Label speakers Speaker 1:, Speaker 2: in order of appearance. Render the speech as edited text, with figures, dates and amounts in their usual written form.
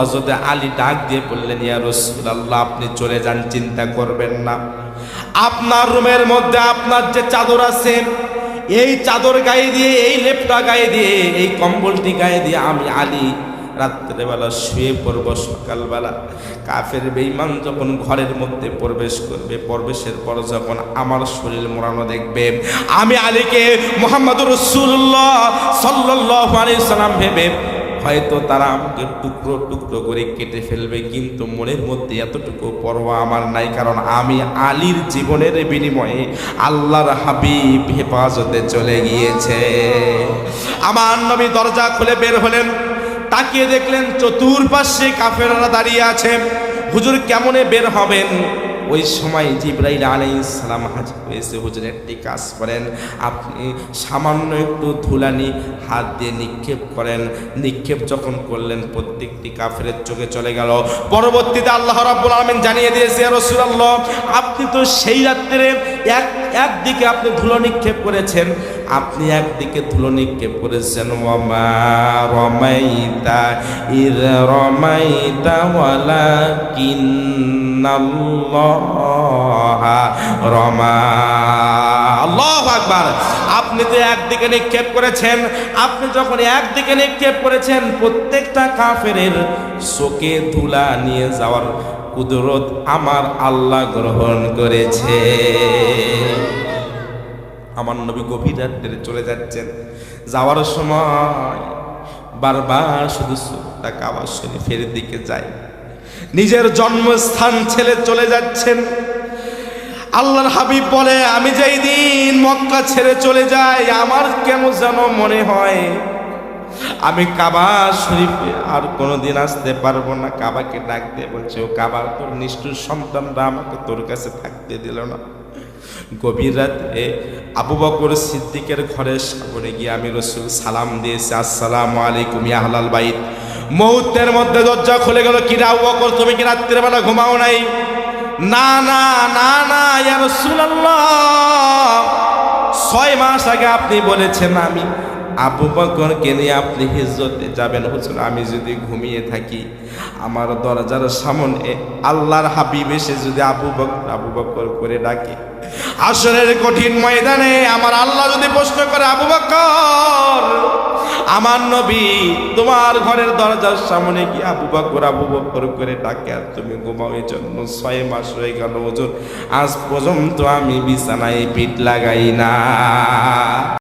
Speaker 1: হযরত আলী ডাক দিয়ে বললেন, ইয়া রাসূলুল্লাহ, আপনি চলে যান, চিন্তা করবেন না। আপনার রুমের মধ্যে আপনার যে চাদর আছে, এই চাদর গায়ে দিয়ে, এই লেপটা গায়ে দিয়ে, এই কম্বলটি গায়ে দিয়ে আমি আলী রাত্রেবেলা শুয়ে পড়ব। সকালবেলা কাফের বেঈমান যখন ঘরের মধ্যে প্রবেশ করবে, প্রবেশের পর যখন আমার শরীর মোড়ানো দেখবে, আমি আলীকে মুহাম্মদুর রাসূলুল্লাহ সাল্লাল্লাহু আলাইহি সাল্লাম ভেবে হয়তো তারা আমাকে টুকরো টুকরো করে কেটে ফেলবে, কিন্তু মনের মধ্যে এতটুকু পরোয়া আমার নাই, কারণ আমি আলীর জীবনের বিনিময়ে আল্লাহর হাবিব হেফাজতে চলে গিয়েছে। আমার নবী দরজা খুলে বের হলেন, তাকিয়ে দেখলেন চতুর্পাশে কাফেররা দাঁড়িয়ে আছে। হুজুর কেমনে বের হবেন? ওই সময় জিবরাইল আলাইহিস সালাম হাজির হয়েছে। হুজুর একটি কাজ করেন, আপনি সামান্য একটু ধুলানি হাত দিয়ে নিক্ষেপ করেন। নিক্ষেপ যখন করলেন, প্রত্যেকটি কাফেরের চোখে চলে গেল। পরবর্তীতে আল্লাহ রাব্বুল আলামিন জানিয়ে দিয়েছে, ইয়া রাসূলুল্লাহ, আপনি তো সেই রাত্রে একদিকে আপনি ধুলো নিক্ষেপ করেছেন, আপনি একদিকে ধুলো নিক্ষেপ করেছেন। ওয়ামা রমাইতা ইয রমাইতা ওয়ালাকিন্নাল্লাহা রমা। আল্লাহু আকবার। আপনি তো একদিকে নিক্ষেপ করেছেন, আপনি যখন একদিকে নিক্ষেপ করেছেন, প্রত্যেকটা কাফেরের চোখে ধুলা নিয়ে যাওয়ার কুদরত আমার আল্লাহ গ্রহণ করেছে। আমার নবী গভীর রাত্রে চলে যাচ্ছেন, যাওয়ার সময় বারবার শুধু চোখটা কাবা শরীফের দিকে যায়। নিজের জন্মস্থান ছেড়ে চলে যাচ্ছেন। আল্লাহর হাবিব বলে, আমি যেই দিন মক্কা ছেড়ে চলে যাই, আমার কেমন যেন মনে হয় আমি কাবা শরীফে আর কোনোদিন আসতে পারবো না। কাবাকে ডাক দিয়ে বলছে, ও কাবা, তোর নিষ্ঠুর সন্তানরা আমাকে তোর কাছে থাকতে দিল না। গভীর রাতে আবু বকর সিদ্দিকের ঘরের সামনে গিয়ে আমি রাসূল সালাম দিয়েছি, আসসালামু আলাইকুম ইয়া আহলাল বাইত। মুহূর্তের মধ্যে দরজা খুলে গেল। কি রে আবু বকর, তুমি কি রাত্রিবেলা ঘুমাও নাই? না না না না ইয়া রাসূলুল্লাহ, 6 মাস আগে আপনি বলেছেন আমি আবু বকরকে নিয়ে আপনি হিজরতে যাবেন। হুজুর, আমি যদি ঘুমিয়ে থাকি, আমার দরজার সামনে আল্লাহর হাবিব এসে যদি আবু বকর করে ডাকে, হাশরের কঠিন ময়দানে আমার আল্লাহ যদি প্রশ্ন করে, আবু বকর, আমার নবী তোমার ঘরের দরজার সামনে কি আবু বকর করে ডাকে, আর তুমি ঘুমাও, এই জন্য 6 মাস হয়ে গেল হুজুর, আজ পর্যন্ত আমি বিছানায় পিঠ লাগাই না।